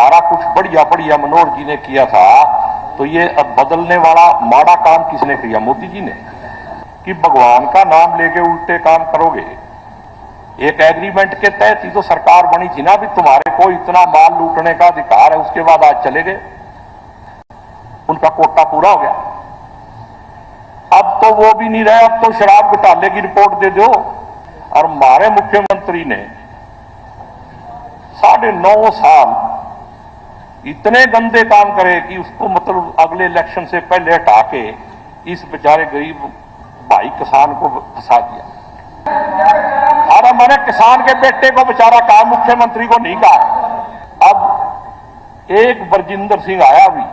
सारा कुछ बढ़िया बढ़िया मनोहर जी ने किया था, तो ये अब बदलने वाला माड़ा काम किसने किया? मोदी जी ने। कि भगवान का नाम लेके उल्टे काम करोगे। एक एग्रीमेंट के तहत ही तो सरकार बनी थी ना, भी तुम्हारे को इतना माल लूटने का अधिकार है, उसके बाद आज चले गए, उनका कोटा पूरा हो गया। अब तो वो भी नहीं रहे, अब तो शराब घोटाले की रिपोर्ट दे दो। और हमारे मुख्यमंत्री ने 9.5 साल इतने गंदे काम करे कि उसको मतलब अगले इलेक्शन से पहले हटा के इस बेचारे गरीब भाई किसान को फंसा दिया। और मैंने किसान के बेटे को बेचारा कहा, मुख्यमंत्री को नहीं कहा। अब एक बरजिंदर सिंह आया, भी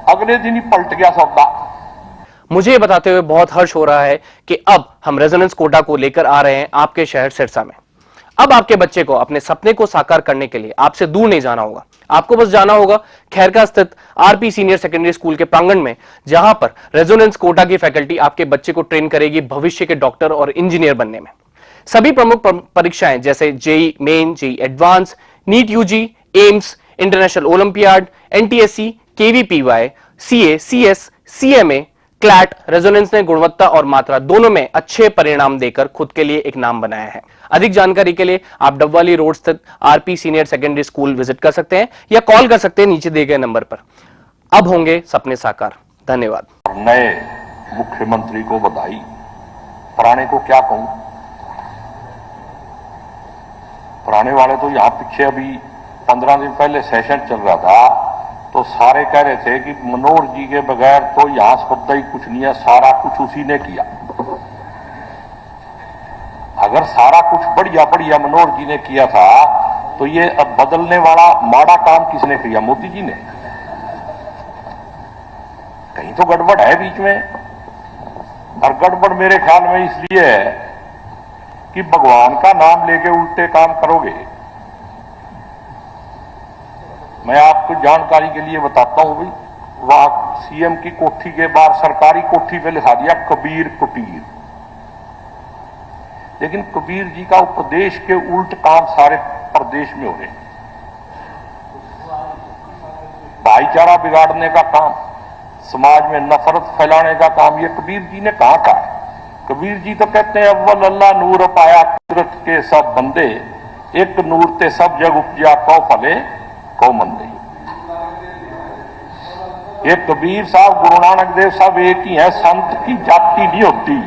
अगले दिन ही पलट गया सौदा। मुझे ये बताते हुए बहुत हर्ष हो रहा है कि अब हम रेजोनेंस कोटा को लेकर आ रहे हैं आपके शहर सिरसा में। अब आपके बच्चे को अपने सपने को साकार करने के लिए आपसे दूर नहीं जाना होगा। आपको बस जाना होगा खैरका स्थित आरपी सीनियर सेकेंडरी स्कूल के प्रांगण में, जहां पर रेजोनेंस कोटा की फैकल्टी आपके बच्चे को ट्रेन करेगी भविष्य के डॉक्टर और इंजीनियर बनने में। सभी प्रमुख परीक्षाएं जैसे JEE Main, JEE Advanced, NEET UG, AIIMS, international olympiad, NTSC, KVPY, CA, CS, CMA, CLAT, Resonance ने गुणवत्ता और मात्रा दोनों में अच्छे परिणाम देकर खुद के लिए एक नाम बनाया है। अधिक जानकारी के लिए आप डबवाली रोड स्थित RP senior secondary school visit कर सकते हैं या कॉल कर सकते हैं नीचे दिए गए नंबर पर। अब होंगे सपने साकार। धन्यवाद। नए मुख्यमंत्री को बधाई, पुराने को क्या कहूं। पुराने वाले तो यहां पीछे अभी 15 दिन पहले सेशन चल रहा था, तो सारे कह रहे थे कि मनोहर जी के बगैर तो यहां सौदा ही कुछ नहीं है, सारा कुछ उसी ने किया। अगर सारा कुछ बढ़िया बढ़िया मनोहर जी ने किया था, तो ये अब बदलने वाला माड़ा काम किसने किया? मोदी जी ने। कहीं तो गड़बड़ है बीच में। और गड़बड़ मेरे ख्याल में इसलिए है कि भगवान का नाम लेके उल्टे काम करोगे। मैं आपको जानकारी के लिए बताता हूं, भाई वहां सीएम की कोठी के बाहर सरकारी कोठी पे लिखा दिया कबीर कुटीर, लेकिन कबीर जी का उपदेश के उल्ट काम सारे प्रदेश में हो रहे हैं। भाईचारा बिगाड़ने का काम, समाज में नफरत फैलाने का काम, ये कबीर जी ने कहा था। कबीर जी तो कहते हैं अव्वल अल्लाह नूर पाया कुदरत के सब बंदे, एक नूर ते सब जग उपजा कौ फले कौ मंदे। ये कबीर साहब, गुरु नानक देव साहब एक ही है, संत की जाति नहीं होती।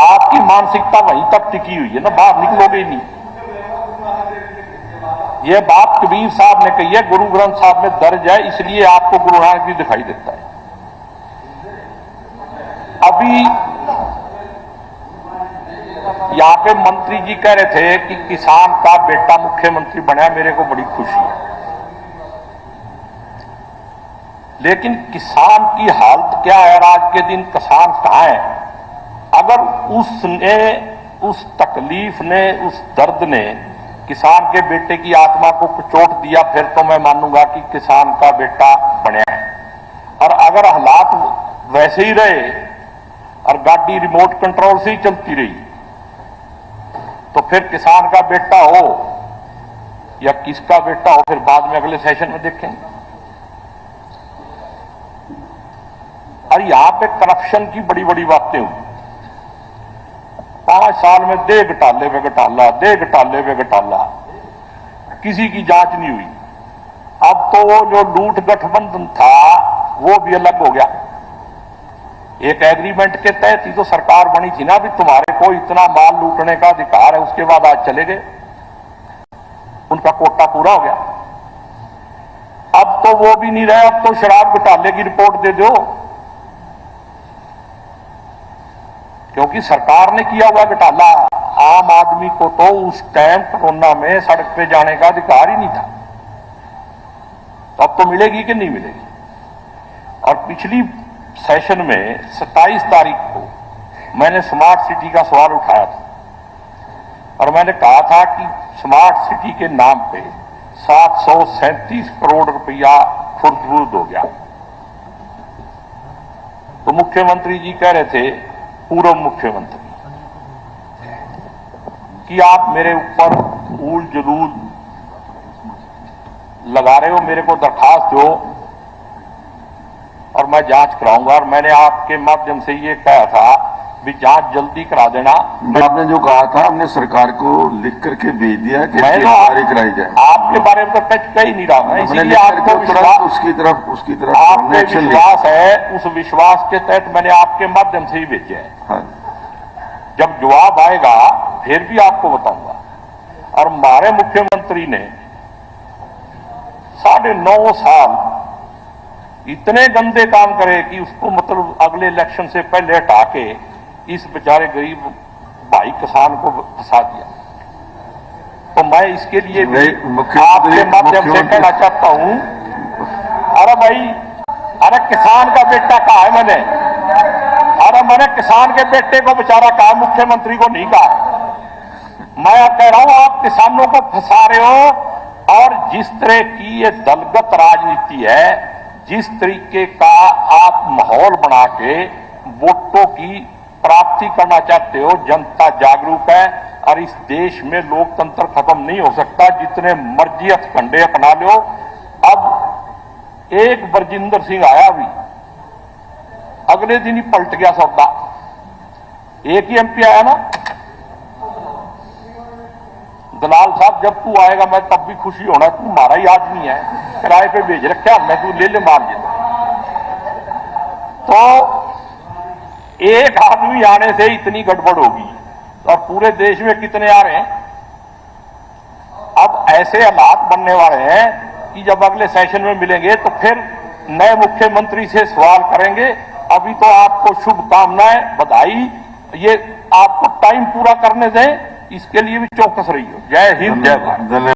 आपकी मानसिकता वहीं तक टिकी हुई है ना, बाहर निकलोगे नहीं। यह बात कबीर साहब ने कही है, गुरु ग्रंथ साहब में दर्ज है, इसलिए आपको गुरु नानक जी दिखाई देता है। अभी यहां पे मंत्री जी कह रहे थे कि किसान का बेटा मुख्यमंत्री बना, मेरे को बड़ी खुशी है। लेकिन किसान की हालत क्या है और आज के दिन किसान कहां है? अगर उसने, उस तकलीफ ने, उस दर्द ने किसान के बेटे की आत्मा को कुचोट दिया, फिर तो मैं मानूंगा कि किसान का बेटा बना है। और अगर हालात वैसे ही रहे और गाड़ी रिमोट कंट्रोल से ही चलती रही, तो फिर किसान का बेटा हो या किसका बेटा हो, फिर बाद में अगले सेशन में देखेंगे। और यहां पे करप्शन की बड़ी बड़ी बातें हुई। 5 साल में दे घटाले पे घटाला, दे घटाले पे घटाला, किसी की जांच नहीं हुई। अब तो वो जो लूट गठबंधन था वो भी अलग हो गया। एक एग्रीमेंट के तहत ही तो सरकार बनी थी ना, भी तुम्हारे को इतना माल लूटने का अधिकार है, उसके बाद आज चले गए, उनका कोटा पूरा हो गया। अब तो वो भी नहीं रहे, अब तो शराब घोटाले की रिपोर्ट दे दो, क्योंकि सरकार ने किया हुआ घोटाला। आम आदमी को तो उस टाइम कोरोना में सड़क पे जाने का अधिकार ही नहीं था, तो अब तो मिलेगी कि नहीं मिलेगी। और पिछली सेशन में 27 तारीख को मैंने स्मार्ट सिटी का सवाल उठाया था और मैंने कहा था कि स्मार्ट सिटी के नाम पे 737 करोड़ रुपया खुर्द हो गया। तो मुख्यमंत्री जी कह रहे थे, पूर्व मुख्यमंत्री, कि आप मेरे ऊपर ऊल जलूल लगा रहे हो मेरे को दरखास्त दो और मैं जांच कराऊंगा। और मैंने आपके माध्यम से ये कहा था भी जांच जल्दी करा देना। आपने जो कहा था हमने सरकार को लिख करके भेज दिया कि मैं गिरफ्तारी कराई जाए। आपके बारे में तो टच कर ही नहीं रहा मैं, हमने इसीलिए लिख आपको करके विश्वास, उसकी तरफ आप हमने पे एक्शन लिया। विश्वास है, उस विश्वास के तहत मैंने आपके माध्यम से ही भेजे हैं। हाँ। जब जवाब आएगा फिर भी आपको बताऊंगा। और हमारे मुख्यमंत्री ने 9.5 साल इतने गंदे काम करे कि उसको मतलब अगले इलेक्शन से पहले हटा के इस बेचारे गरीब भाई किसान को फंसा दिया। तो मैं इसके लिए भी आपके माध्यम से कहना चाहता हूं, अरे भाई, अरे किसान का बेटा कहा है मैंने, अरे मैंने किसान के बेटे को बेचारा कहा, मुख्यमंत्री को नहीं कहा। मैं कह रहा हूं आप किसानों को फंसा रहे हो। और जिस तरह की ये दलगत राजनीति है, जिस तरीके का आप माहौल बना के वोटों की प्राप्ति करना चाहते हो, जनता जागरूक है और इस देश में लोकतंत्र खत्म नहीं हो सकता। जितने मर्जी हथकंडे अपना लो। अब एक बरजिंदर सिंह आया भी, अगले दिन ही पलट गया सौदा। एक ही एमपी आया ना, दलाल साहब, जब तू आएगा मैं तब भी खुशी होना, तू हमारा ही आदमी है, किराए पे भेज रखा मैं, तू ले मार दे। तो एक आदमी आने से इतनी गड़बड़ होगी और पूरे देश में कितने आ रहे हैं। अब ऐसे हालात बनने वाले हैं कि जब अगले सेशन में मिलेंगे तो फिर नए मुख्यमंत्री से सवाल करेंगे। अभी तो आपको शुभकामनाएं, बधाई, ये आपको टाइम पूरा करने दें, इसके लिए भी चौकस रहिए। जय हिंद, जय भारत।